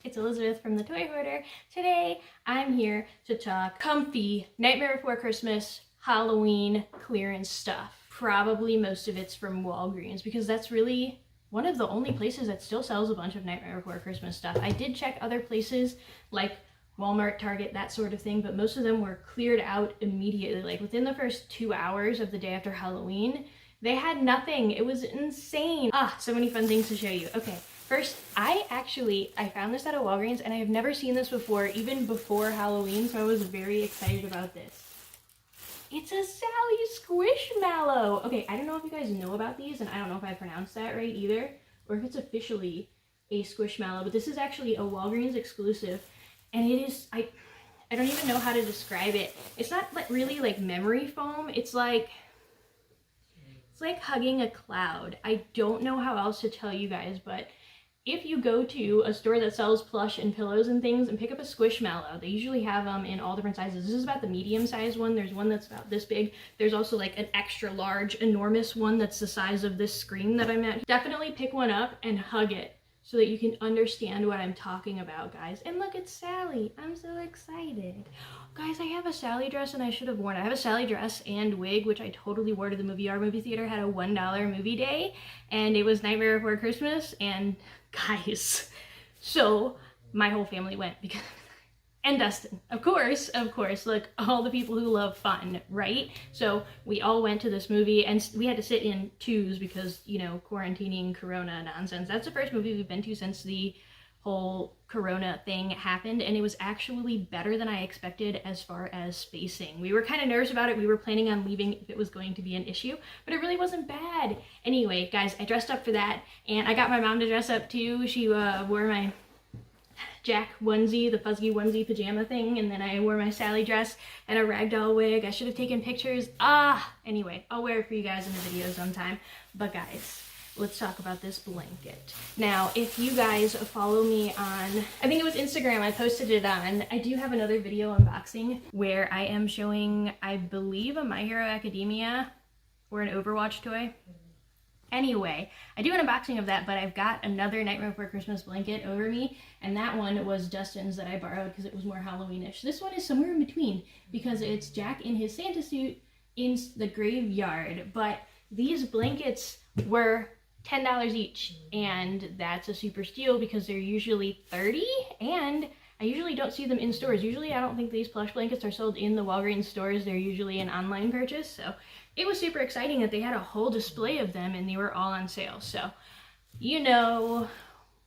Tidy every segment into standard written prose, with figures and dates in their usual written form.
It's Elizabeth from the Toy Hoarder. Today I'm here to talk comfy Nightmare Before Christmas Halloween clearance stuff. Probably most of it's from Walgreens because that's really one of the only places that still sells a bunch of Nightmare Before Christmas stuff. I did check other places like Walmart, Target, that sort of thing, but most of them were cleared out immediately. Like within the first 2 hours of the day after Halloween, they had nothing. It was insane. So many fun things to show you. Okay, first, I found this at a Walgreens and I have never seen this before, even before Halloween, so I was very excited about this. It's a Sally Squishmallow. Okay, I don't know if you guys know about these, and I don't know if I pronounced that right either, or if it's officially a Squishmallow, but this is actually a Walgreens exclusive, and it is, I don't even know how to describe it. It's not really like memory foam. It's like hugging a cloud. I don't know how else to tell you guys, but if you go to a store that sells plush and pillows and things and pick up a Squishmallow, they usually have them in all different sizes. This is about the medium-sized one. There's one that's about this big. There's also like an extra large, enormous one that's the size of this screen that I'm at. Definitely pick one up and hug it so that you can understand what I'm talking about, guys. And look, it's Sally. I'm so excited. Guys, I have a Sally dress and I should have worn it. I have a Sally dress and wig, which I totally wore to the movie. Our movie theater had a $1 movie day, and it was Nightmare Before Christmas, and guys, so my whole family went because and Dustin, of course, look, all the people who love fun, right? So we all went to this movie and we had to sit in twos because, you know, quarantining, corona nonsense. That's the first movie we've been to since the whole corona thing happened, and it was actually better than I expected as far as spacing. We were kind of nervous about it. We were planning on leaving if it was going to be an issue, but it really wasn't bad. Anyway, guys, I dressed up for that, and I got my mom to dress up too. She wore my Jack onesie, the fuzzy onesie pajama thing, and then I wore my Sally dress and a ragdoll wig. I should have taken pictures. Anyway, I'll wear it for you guys in the video sometime. But guys, let's talk about this blanket. Now, if you guys follow me on, I think it was Instagram, I posted it on, I do have another video unboxing where I am showing, I believe, a My Hero Academia or an Overwatch toy. Anyway, I do an unboxing of that, but I've got another Nightmare Before Christmas blanket over me, and that one was Dustin's that I borrowed because it was more Halloweenish. This one is somewhere in between because it's Jack in his Santa suit in the graveyard, but these blankets were $10 each, and that's a super steal because they're usually $30, and I usually don't see them in stores. Usually I don't think these plush blankets are sold in the Walgreens stores. They're usually an online purchase, so it was super exciting that they had a whole display of them and they were all on sale. So, you know,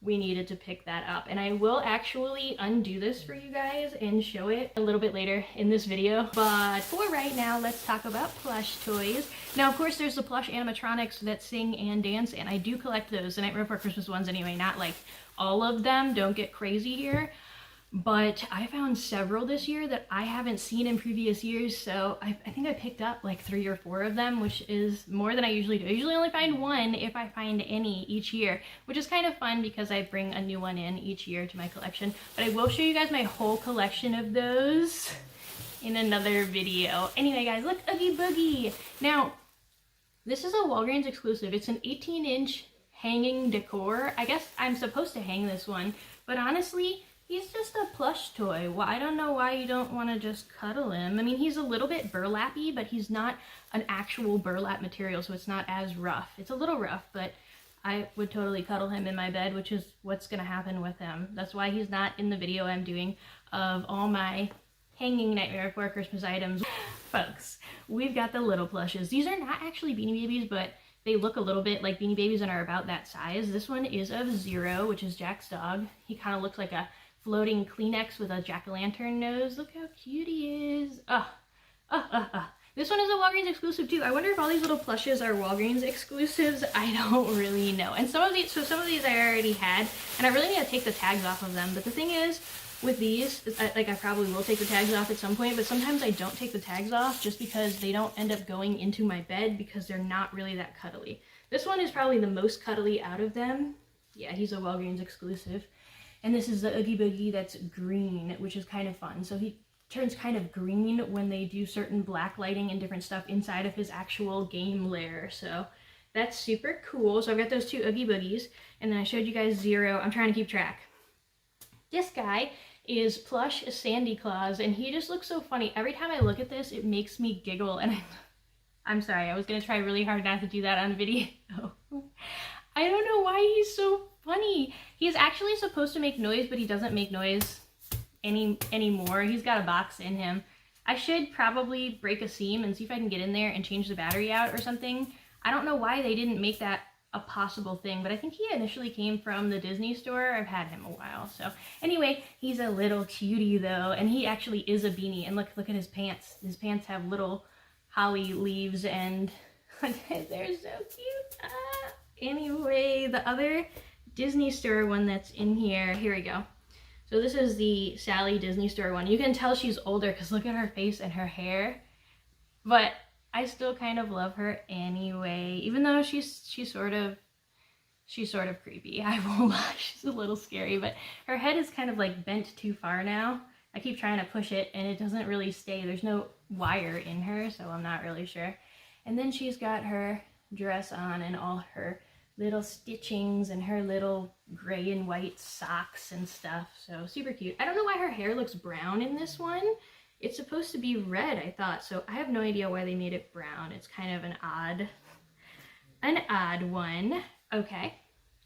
we needed to pick that up, and I will actually undo this for you guys and show it a little bit later in this video. But for right now, let's talk about plush toys. Now, of course, there's the plush animatronics that sing and dance, and I do collect those, the Nightmare Before Christmas ones anyway, not like all of them, don't get crazy here. But I found several this year that I haven't seen in previous years, so I think I picked up like 3 or 4 of them, which is more than I usually do. I usually only find one if I find any each year, which is kind of fun because I bring a new one in each year to my collection. But I will show you guys my whole collection of those in another video. Anyway, guys, look, Oogie Boogie. Now, this is a Walgreens exclusive. It's an 18-inch hanging decor. I guess I'm supposed to hang this one, but honestly, he's just a plush toy. Well, I don't know why you don't want to just cuddle him. I mean, he's a little bit burlappy, but he's not an actual burlap material, so it's not as rough. It's a little rough, but I would totally cuddle him in my bed, which is what's going to happen with him. That's why he's not in the video I'm doing of all my hanging Nightmare Before Christmas items. Folks, we've got the little plushes. These are not actually Beanie Babies, but they look a little bit like Beanie Babies and are about that size. This one is of Zero, which is Jack's dog. He kind of looks like a floating Kleenex with a jack-o'-lantern nose. Look how cute he is. This one is a Walgreens exclusive too. I wonder if all these little plushes are Walgreens exclusives. I don't really know. And some of these I already had, and I really need to take the tags off of them. But the thing is, with these, I probably will take the tags off at some point, but sometimes I don't take the tags off just because they don't end up going into my bed because they're not really that cuddly. This one is probably the most cuddly out of them. Yeah, he's a Walgreens exclusive. And this is the Oogie Boogie that's green, which is kind of fun. So he turns kind of green when they do certain black lighting and different stuff inside of his actual game lair. So that's super cool. So I've got those 2 Oogie Boogies, and then I showed you guys Zero. I'm trying to keep track. This guy is Plush Sandy Claus, and he just looks so funny. Every time I look at this, it makes me giggle, and I'm sorry, I was gonna try really hard not to do that on video. I don't know why he's so funny. He's actually supposed to make noise, but he doesn't make noise anymore. He's got a box in him. I should probably break a seam and see if I can get in there and change the battery out or something. I don't know why they didn't make that a possible thing, but I think he initially came from the Disney store. I've had him a while. So anyway, he's a little cutie though, and he actually is a beanie. And look at his pants. His pants have little holly leaves, and they're so cute. Anyway, the other Disney store one that's in here we go. So this is the Sally Disney store one. You can tell she's older because look at her face and her hair, but I still kind of love her anyway, even though she's sort of creepy. I won't lie, she's a little scary, but her head is kind of like bent too far now. I keep trying to push it and it doesn't really stay. There's no wire in her, so I'm not really sure. And then she's got her dress on and all her little stitchings and her little gray and white socks and stuff. So super cute. I don't know why her hair looks brown in this one. It's supposed to be red, I thought, so I have no idea why they made it brown. It's kind of an odd one. Okay,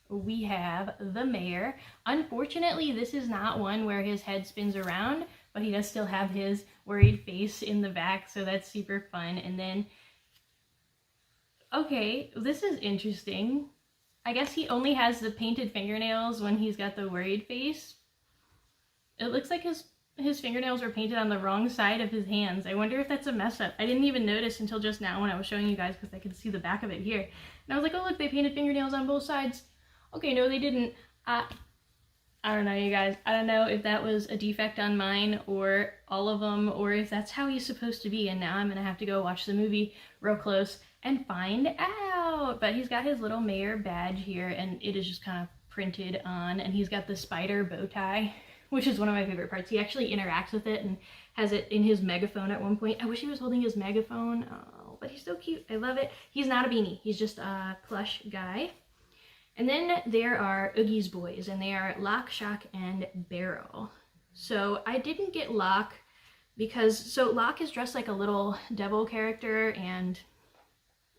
we have the mayor. Unfortunately, this is not one where his head spins around, but he does still have his worried face in the back, so that's super fun. And then, okay, this is interesting. I guess he only has the painted fingernails when he's got the worried face. It looks like his fingernails were painted on the wrong side of his hands. I wonder if that's a mess up. I didn't even notice until just now when I was showing you guys because I could see the back of it here. And I was like, oh look, they painted fingernails on both sides. Okay, no they didn't. I don't know, you guys. I don't know if that was a defect on mine or all of them, or if that's how he's supposed to be. And now I'm gonna have to go watch the movie real close and find out. But he's got his little mayor badge here, and it is just kind of printed on, and he's got the spider bow tie, which is one of my favorite parts. He actually interacts with it and has it in his megaphone at one point. I wish he was holding his megaphone. Oh, but he's so cute. I love it. He's not a beanie. He's just a plush guy. And then there are Oogie's boys, and they are Lock, Shock, and Barrel. So I didn't get Lock because, so Lock is dressed like a little devil character, and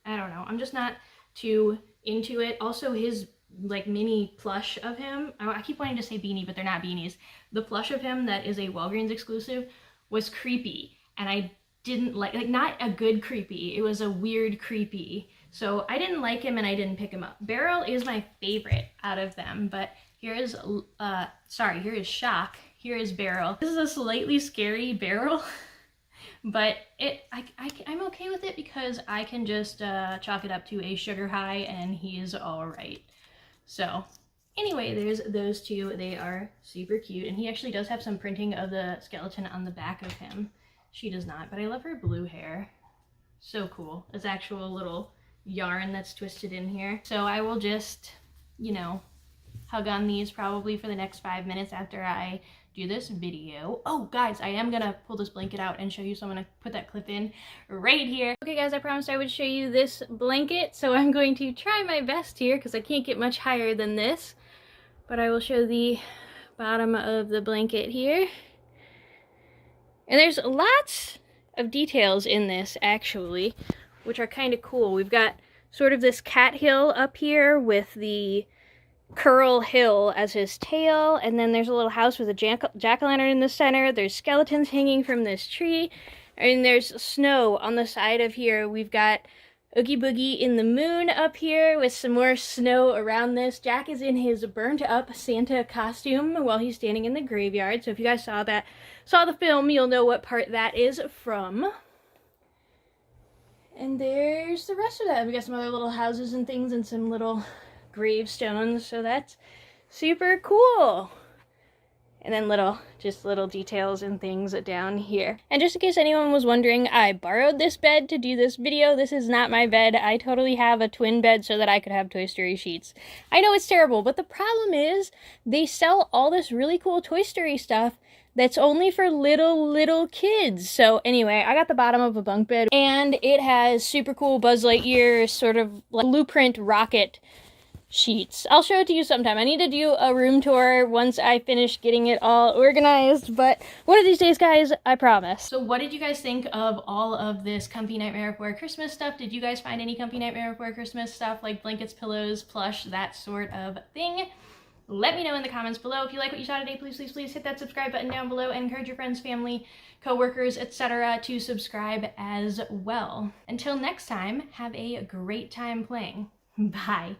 I don't know. I'm just not too into it. Also, his like mini plush of him, I keep wanting to say beanie, but they're not beanies. The plush of him that is a Walgreens exclusive was creepy, and I didn't like not a good creepy. It was a weird creepy. So I didn't like him and I didn't pick him up. Barrel is my favorite out of them, but here is here is Shock, here is Barrel. This is a slightly scary Barrel, but I'm okay with it because I can just chalk it up to a sugar high and he is all right. So anyway, there's those two. They are super cute, and he actually does have some printing of the skeleton on the back of him. She does not, but I love her blue hair. So cool. It's actual little yarn that's twisted in here. So I will just, you know, hug on these probably for the next 5 minutes after I do this video. Oh guys, I am gonna pull this blanket out and show you, so I'm gonna put that clip in right here. Okay guys, I promised I would show you this blanket, so I'm going to try my best here because I can't get much higher than this, but I will show the bottom of the blanket here. And there's lots of details in this actually, which are kind of cool. We've got sort of this cat hill up here with the curl hill as his tail, and then there's a little house with a jack-o'-lantern in the center. There's skeletons hanging from this tree, and there's snow on the side of here. We've got Oogie Boogie in the moon up here with some more snow around this. Jack is in his burnt up Santa costume while he's standing in the graveyard. So if you guys saw the film, you'll know what part that is from. And there's the rest of that. We got some other little houses and things and some little gravestones, so that's super cool. And then little details and things down here. And just in case anyone was wondering, I borrowed this bed to do this video. This is not my bed. I totally have a twin bed so that I could have Toy Story sheets. I know it's terrible, but the problem is they sell all this really cool Toy Story stuff that's only for little kids. So anyway, I got the bottom of a bunk bed, and it has super cool Buzz Lightyear sort of like blueprint rocket sheets. I'll show it to you sometime. I need to do a room tour once I finish getting it all organized, but one of these days, guys, I promise. So what did you guys think of all of this Comfy Nightmare for Christmas stuff? Did you guys find any Comfy Nightmare for Christmas stuff, like blankets, pillows, plush, that sort of thing? Let me know in the comments below. If you like what you saw today, please, please, please hit that subscribe button down below and encourage your friends, family, coworkers, etc. to subscribe as well. Until next time, have a great time playing. Bye.